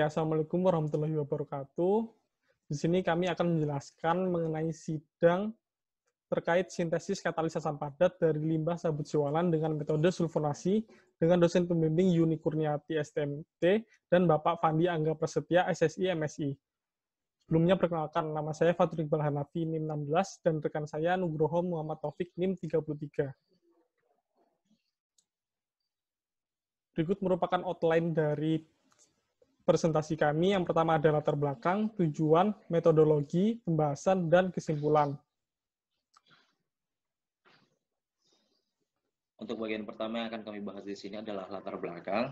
Assalamualaikum warahmatullahi wabarakatuh. Di sini kami akan menjelaskan mengenai sidang terkait sintesis katalis asam padat dari limbah sabut siwalan dengan metode sulfonasi dengan dosen pembimbing Yuni Kurniati STMT dan Bapak Fandi Angga Prasetya SSI MSI. Sebelumnya perkenalkan, nama saya Fatur Iqbal Hanafi NIM 16 dan rekan saya Nugroho Muhammad Taufik NIM 33. Berikut merupakan outline dari presentasi kami. Yang pertama ada latar belakang, tujuan, metodologi, pembahasan, dan kesimpulan. Untuk bagian pertama yang akan kami bahas di sini adalah latar belakang.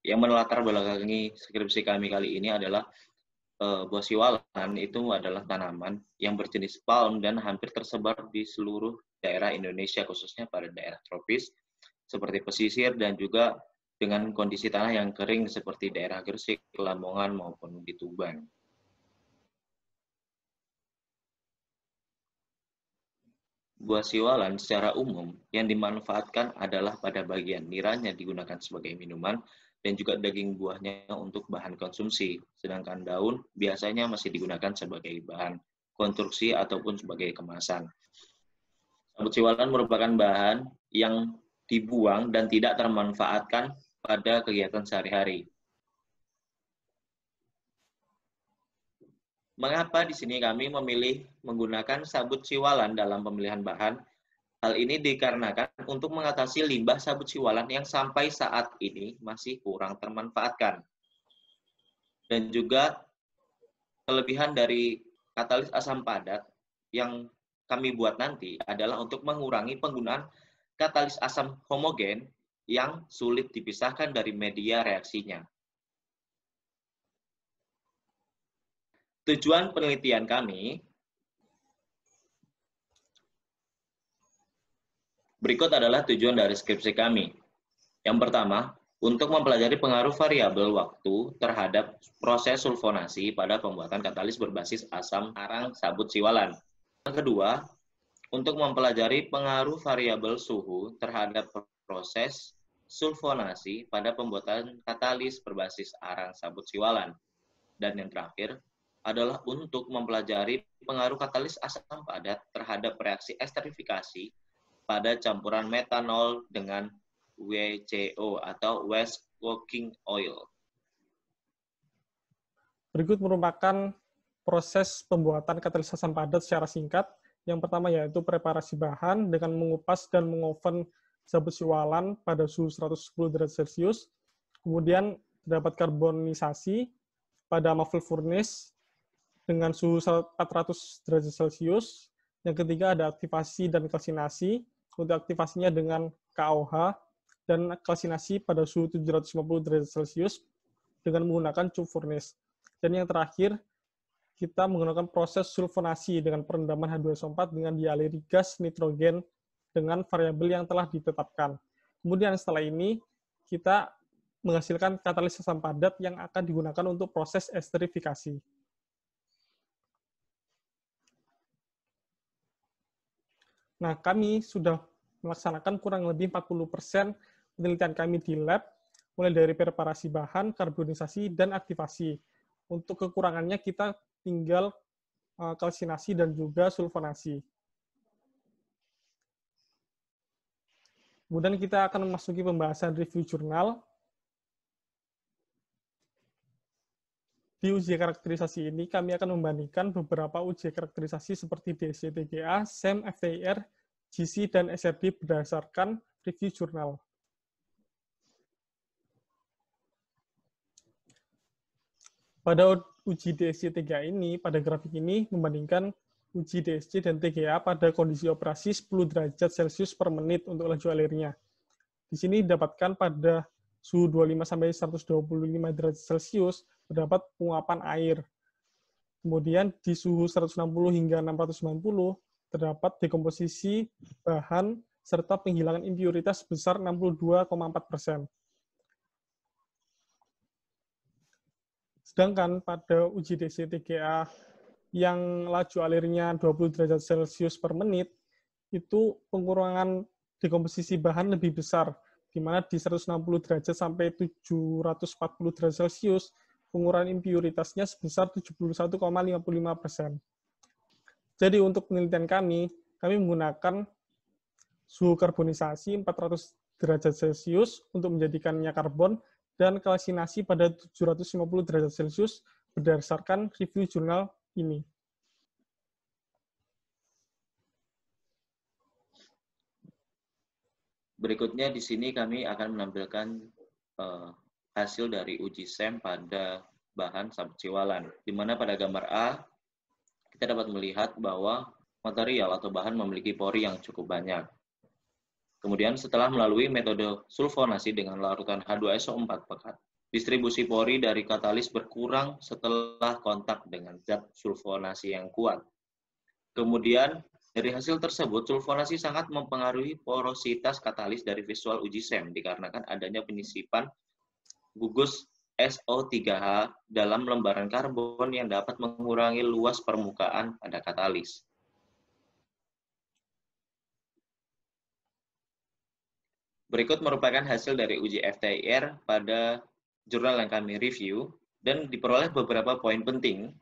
Yang melatar belakangi skripsi kami kali ini adalah buah siwalan itu adalah tanaman yang berjenis palm dan hampir tersebar di seluruh daerah Indonesia, khususnya pada daerah tropis seperti pesisir dan juga dengan kondisi tanah yang kering seperti daerah Gresik, Lamongan maupun di Tuban. Buah siwalan secara umum yang dimanfaatkan adalah pada bagian niranya digunakan sebagai minuman dan juga daging buahnya untuk bahan konsumsi, sedangkan daun biasanya masih digunakan sebagai bahan konstruksi ataupun sebagai kemasan. Sabut siwalan merupakan bahan yang dibuang dan tidak termanfaatkan pada kegiatan sehari-hari. Mengapa di sini kami memilih menggunakan sabut siwalan dalam pemilihan bahan? Hal ini dikarenakan untuk mengatasi limbah sabut siwalan yang sampai saat ini masih kurang termanfaatkan. Dan juga kelebihan dari katalis asam padat yang kami buat nanti adalah untuk mengurangi penggunaan katalis asam homogen yang sulit dipisahkan dari media reaksinya. Tujuan penelitian kami, berikut adalah tujuan dari skripsi kami. Yang pertama, untuk mempelajari pengaruh variabel waktu terhadap proses sulfonasi pada pembuatan katalis berbasis asam arang sabut siwalan. Yang kedua, untuk mempelajari pengaruh variabel suhu terhadap proses sulfonasi pada pembuatan katalis berbasis arang sabut siwalan. Dan yang terakhir adalah untuk mempelajari pengaruh katalis asam padat terhadap reaksi esterifikasi pada campuran metanol dengan WCO atau waste cooking oil. Berikut merupakan proses pembuatan katalis asam padat secara singkat. Yang pertama yaitu preparasi bahan dengan mengupas dan mengoven sabut siwalan pada suhu 110 derajat Celcius. Kemudian terdapat karbonisasi pada muffle furnace dengan suhu 400 derajat Celcius. Yang ketiga ada aktivasi dan kalsinasi. Untuk aktivasinya dengan KOH dan kalsinasi pada suhu 750 derajat Celcius dengan menggunakan cup furnace. Dan yang terakhir, kita menggunakan proses sulfonasi dengan perendaman H2SO4 dengan dialiri gas nitrogen dengan variabel yang telah ditetapkan. Kemudian setelah ini, kita menghasilkan katalis asam padat yang akan digunakan untuk proses esterifikasi. Nah, kami sudah melaksanakan kurang lebih 40% penelitian kami di lab, mulai dari preparasi bahan, karbonisasi, dan aktivasi. Untuk kekurangannya kita tinggal kalsinasi dan juga sulfonasi. Kemudian kita akan memasuki pembahasan review jurnal. Di uji karakterisasi ini, kami akan membandingkan beberapa uji karakterisasi seperti DSC, TGA, SEM, FTIR, GC, dan SRD berdasarkan review jurnal. Pada uji DSC TGA ini, pada grafik ini, membandingkan uji DSC dan TGA pada kondisi operasi 10 derajat Celcius per menit untuk laju alirnya. Di sini didapatkan pada suhu 25-125 derajat Celcius, terdapat penguapan air. Kemudian di suhu 160 hingga 690, terdapat dekomposisi bahan serta penghilangan impuritas sebesar 62,4%. Sedangkan pada uji DC TGA yang laju alirnya 20 derajat Celcius per menit, itu pengurangan dekomposisi bahan lebih besar, di mana di 160 derajat sampai 740 derajat Celcius, pengurangan impuritasnya sebesar 71,55%. Jadi untuk penelitian kami menggunakan suhu karbonisasi 400 derajat Celcius untuk menjadikannya karbon dan kalsinasi pada 750 derajat Celcius berdasarkan review jurnal ini. Berikutnya di sini kami akan menampilkan hasil dari uji SEM pada bahan sabut siwalan, di mana pada gambar A kita dapat melihat bahwa material atau bahan memiliki pori yang cukup banyak. Kemudian setelah melalui metode sulfonasi dengan larutan H2SO4 pekat, distribusi pori dari katalis berkurang setelah kontak dengan zat sulfonasi yang kuat. Kemudian dari hasil tersebut, sulfonasi sangat mempengaruhi porositas katalis dari visual uji SEM dikarenakan adanya penyisipan gugus SO3H dalam lembaran karbon yang dapat mengurangi luas permukaan pada katalis. Berikut merupakan hasil dari uji FTIR pada jurnal yang kami review dan diperoleh beberapa poin penting.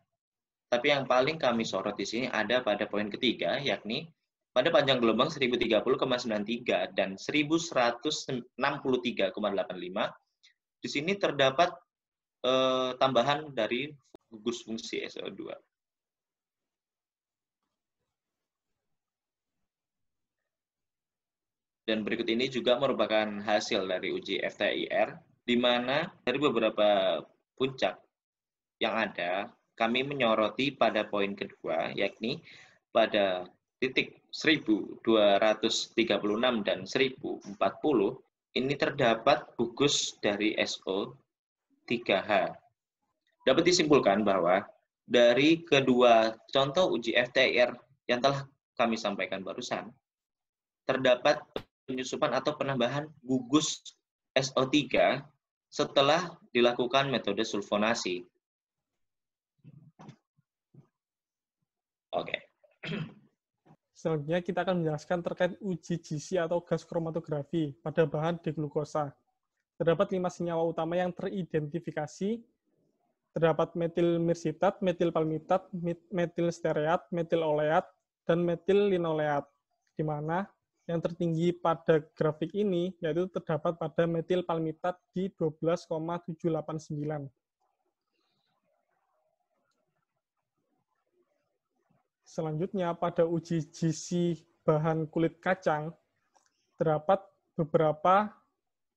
Tapi yang paling kami sorot di sini ada pada poin ketiga, yakni pada panjang gelombang 1030,93 dan 1163,85, di sini terdapat tambahan dari gugus fungsi SO2. Dan berikut ini juga merupakan hasil dari uji FTIR, di mana dari beberapa puncak yang ada, kami menyoroti pada poin kedua, yakni pada titik 1236 dan 1040, ini terdapat gugus dari SO3H. Dapat disimpulkan bahwa dari kedua contoh uji FTIR yang telah kami sampaikan barusan, terdapat penyusupan atau penambahan gugus SO3 setelah dilakukan metode sulfonasi. Oke. Selanjutnya kita akan menjelaskan terkait uji GC atau gas kromatografi pada bahan diglukosa. Terdapat 5 senyawa utama yang teridentifikasi. Terdapat metil mirsitat, metil palmitat, metil steareat, metil oleat, dan metil linoleat. Di mana yang tertinggi pada grafik ini yaitu terdapat pada metil palmitat di 12,789. Selanjutnya, pada uji GC bahan kulit kacang, terdapat beberapa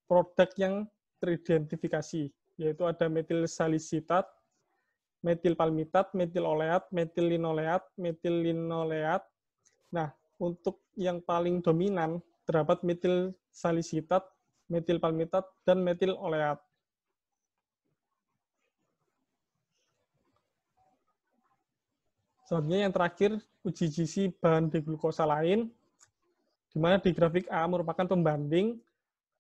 produk yang teridentifikasi, yaitu ada metil salisitat, metil palmitat, metil oleat, metil linoleat. Nah, untuk yang paling dominan, terdapat metil salisitat, metil palmitat, dan metil oleat. Selanjutnya yang terakhir, uji GC bahan diglukosa lain, di mana di grafik A merupakan pembanding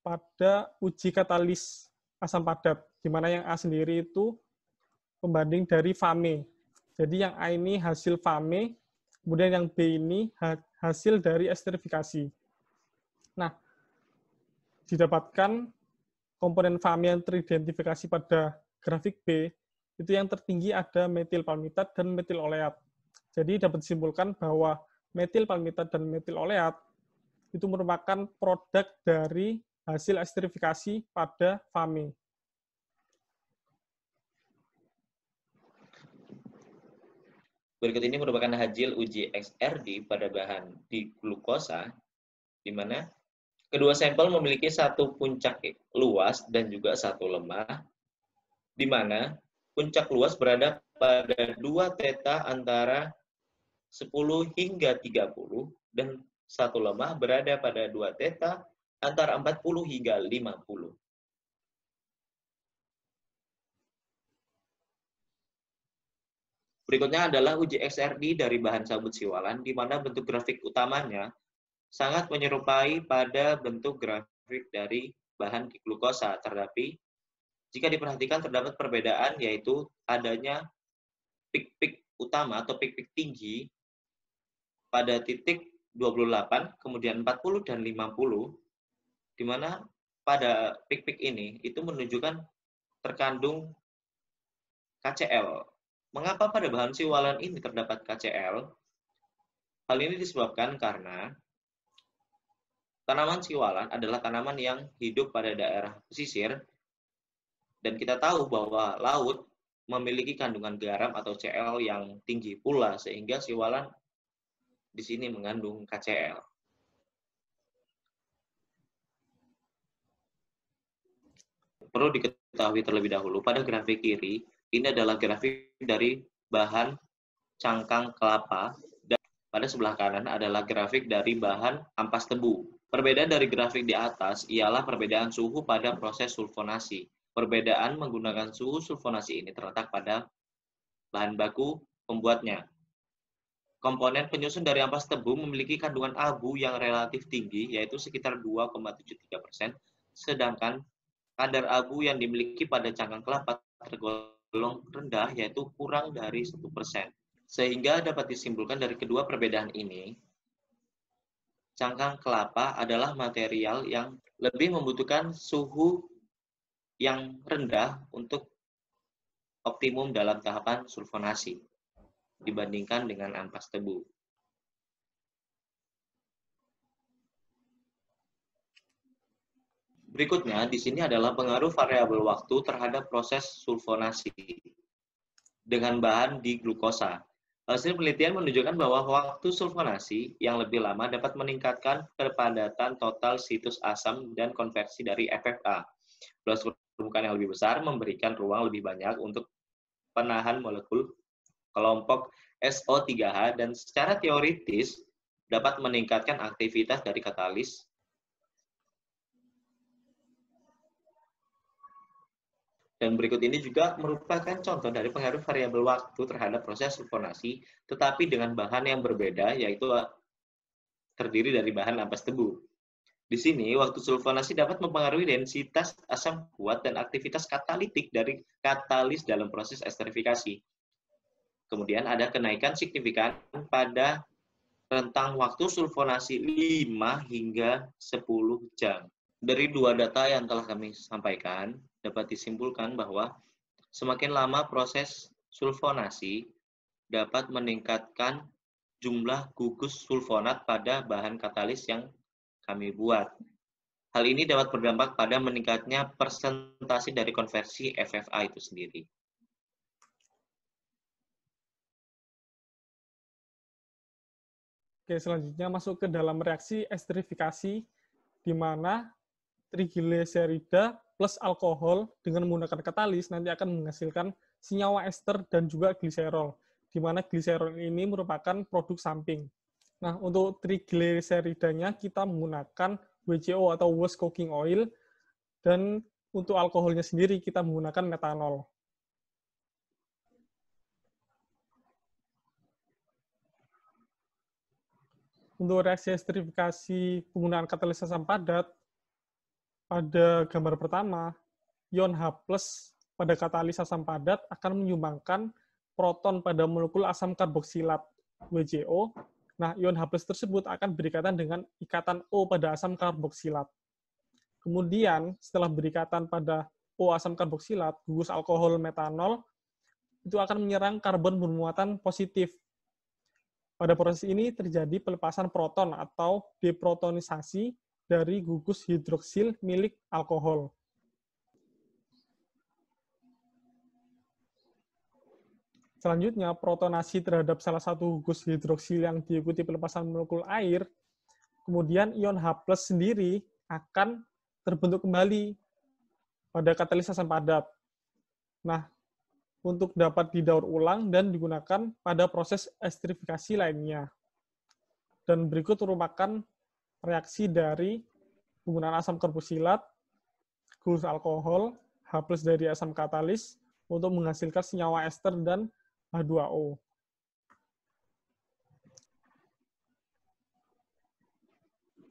pada uji katalis asam padat, di mana yang A sendiri itu pembanding dari FAME. Jadi yang A ini hasil FAME, kemudian yang B ini hasil dari esterifikasi. Nah, didapatkan komponen FAME yang teridentifikasi pada grafik B, itu yang tertinggi ada metil palmitat dan metil oleat. Jadi dapat disimpulkan bahwa metil palmitat dan metil oleat itu merupakan produk dari hasil esterifikasi pada FAME. Berikut ini merupakan hasil uji XRD pada bahan diglukosa, di mana kedua sampel memiliki satu puncak luas dan juga satu lemah, di mana puncak luas berada pada 2 theta antara 10 hingga 30, dan satu lemah berada pada 2 theta antara 40 hingga 50. Berikutnya adalah uji XRD dari bahan sabut siwalan, di mana bentuk grafik utamanya sangat menyerupai pada bentuk grafik dari bahan glukosa, tetapi jika diperhatikan terdapat perbedaan, yaitu adanya pik-pik utama atau pik-pik tinggi pada titik 28, kemudian 40 dan 50, di mana pada pik-pik ini itu menunjukkan terkandung KCl. Mengapa pada bahan siwalan ini terdapat KCl? Hal ini disebabkan karena tanaman siwalan adalah tanaman yang hidup pada daerah pesisir, dan kita tahu bahwa laut memiliki kandungan garam atau Cl yang tinggi pula, sehingga siwalan di sini mengandung KCl. Perlu diketahui terlebih dahulu, pada grafik kiri, ini adalah grafik dari bahan cangkang kelapa, dan pada sebelah kanan adalah grafik dari bahan ampas tebu. Perbedaan dari grafik di atas ialah perbedaan suhu pada proses sulfonasi. Perbedaan menggunakan suhu sulfonasi ini terletak pada bahan baku pembuatnya. Komponen penyusun dari ampas tebu memiliki kandungan abu yang relatif tinggi, yaitu sekitar 2,73%, sedangkan kadar abu yang dimiliki pada cangkang kelapa tergolong rendah, yaitu kurang dari 1%. Sehingga dapat disimpulkan dari kedua perbedaan ini, cangkang kelapa adalah material yang lebih membutuhkan suhu yang rendah untuk optimum dalam tahapan sulfonasi dibandingkan dengan ampas tebu. Berikutnya, di sini adalah pengaruh variabel waktu terhadap proses sulfonasi dengan bahan di glukosa. Hasil penelitian menunjukkan bahwa waktu sulfonasi yang lebih lama dapat meningkatkan kepadatan total situs asam dan konversi dari FFA. Plus permukaan yang lebih besar memberikan ruang lebih banyak untuk penahan molekul kelompok SO3H dan secara teoritis dapat meningkatkan aktivitas dari katalis. Dan berikut ini juga merupakan contoh dari pengaruh variabel waktu terhadap proses sulfonasi, tetapi dengan bahan yang berbeda, yaitu terdiri dari bahan ampas tebu. Di sini, waktu sulfonasi dapat mempengaruhi densitas asam kuat dan aktivitas katalitik dari katalis dalam proses esterifikasi. Kemudian ada kenaikan signifikan pada rentang waktu sulfonasi 5 hingga 10 jam. Dari dua data yang telah kami sampaikan, dapat disimpulkan bahwa semakin lama proses sulfonasi dapat meningkatkan jumlah gugus sulfonat pada bahan katalis yang kami buat. Hal ini dapat berdampak pada meningkatnya persentase dari konversi FFA itu sendiri. Oke, selanjutnya masuk ke dalam reaksi esterifikasi, di mana trigliserida plus alkohol dengan menggunakan katalis nanti akan menghasilkan senyawa ester dan juga gliserol, di mana gliserol ini merupakan produk samping. Nah, untuk trigliseridanya kita menggunakan WCO atau waste cooking oil, dan untuk alkoholnya sendiri kita menggunakan metanol. Untuk reaksi esterifikasi penggunaan katalis asam padat, pada gambar pertama, ion H+ pada katalis asam padat akan menyumbangkan proton pada molekul asam karboksilat WCO. Nah, ion H+ tersebut akan berikatan dengan ikatan O pada asam karboksilat. Kemudian, setelah berikatan pada O asam karboksilat, gugus alkohol metanol itu akan menyerang karbon bermuatan positif. Pada proses ini terjadi pelepasan proton atau deprotonisasi dari gugus hidroksil milik alkohol. Selanjutnya, protonasi terhadap salah satu gugus hidroksil yang diikuti pelepasan molekul air, kemudian ion H+ sendiri akan terbentuk kembali pada katalis asam padat. Nah, untuk dapat didaur ulang dan digunakan pada proses esterifikasi lainnya. Dan berikut merupakan reaksi dari penggunaan asam karboksilat, gugus alkohol, H+ dari asam katalis untuk menghasilkan senyawa ester dan H2O.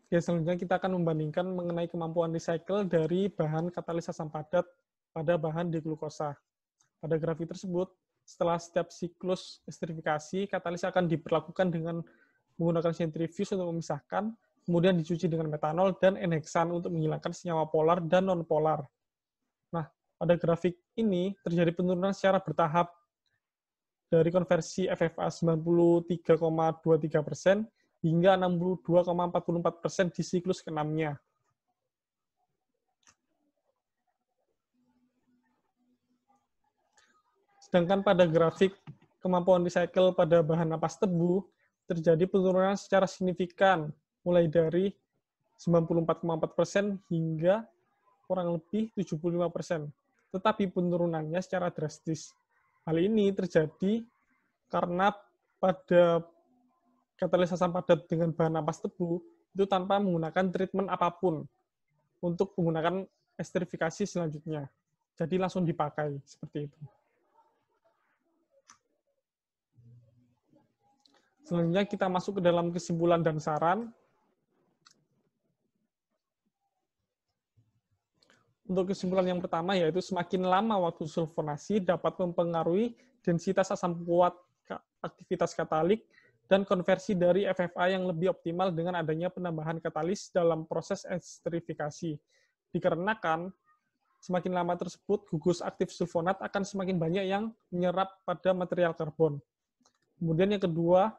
Oke, selanjutnya kita akan membandingkan mengenai kemampuan recycle dari bahan katalis asam padat pada bahan diglukosa. Pada grafik tersebut, setelah setiap siklus esterifikasi, katalis akan diperlakukan dengan menggunakan sentrifuge untuk memisahkan kemudian dicuci dengan metanol dan N-heksan untuk menghilangkan senyawa polar dan non-polar. Nah, pada grafik ini terjadi penurunan secara bertahap dari konversi FFA 93,23% hingga 62,44% di siklus ke-6-nya. Sedangkan pada grafik kemampuan recycle pada bahan napas tebu, terjadi penurunan secara signifikan, mulai dari 94,4% hingga kurang lebih 75%. Tetapi penurunannya secara drastis. Hal ini terjadi karena pada katalis asam padat dengan bahan napas tebu itu tanpa menggunakan treatment apapun untuk menggunakan esterifikasi selanjutnya. Jadi langsung dipakai seperti itu. Selanjutnya kita masuk ke dalam kesimpulan dan saran. Untuk kesimpulan yang pertama yaitu semakin lama waktu sulfonasi dapat mempengaruhi densitas asam kuat aktivitas katalik dan konversi dari FFA yang lebih optimal dengan adanya penambahan katalis dalam proses esterifikasi. Dikarenakan semakin lama tersebut gugus aktif sulfonat akan semakin banyak yang menyerap pada material karbon. Kemudian yang kedua,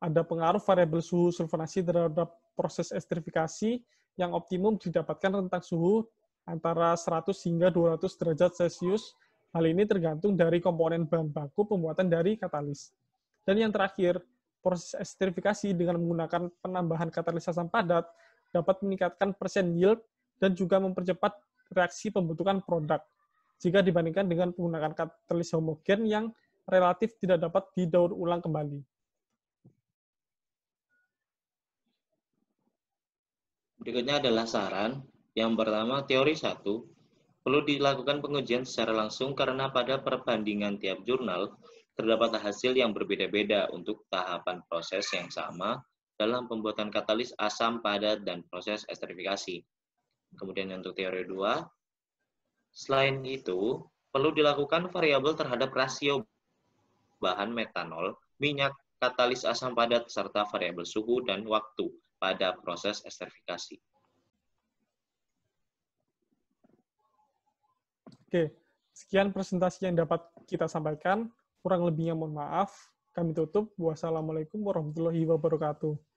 ada pengaruh variabel suhu sulfonasi terhadap proses esterifikasi yang optimum didapatkan rentang suhu antara 100 hingga 200 derajat Celcius. Hal ini tergantung dari komponen bahan baku pembuatan dari katalis. Dan yang terakhir, proses esterifikasi dengan menggunakan penambahan katalis asam padat dapat meningkatkan persen yield dan juga mempercepat reaksi pembentukan produk jika dibandingkan dengan menggunakan katalis homogen yang relatif tidak dapat didaur ulang kembali. Berikutnya adalah saran. Yang pertama, teori 1, perlu dilakukan pengujian secara langsung karena pada perbandingan tiap jurnal terdapat hasil yang berbeda-beda untuk tahapan proses yang sama dalam pembuatan katalis asam padat dan proses esterifikasi. Kemudian untuk teori 2, selain itu, perlu dilakukan variabel terhadap rasio bahan metanol, minyak, katalis asam padat, serta variabel suhu dan waktu pada proses esterifikasi. Oke, sekian presentasi yang dapat kita sampaikan. Kurang lebihnya mohon maaf. Kami tutup. Wassalamualaikum warahmatullahi wabarakatuh.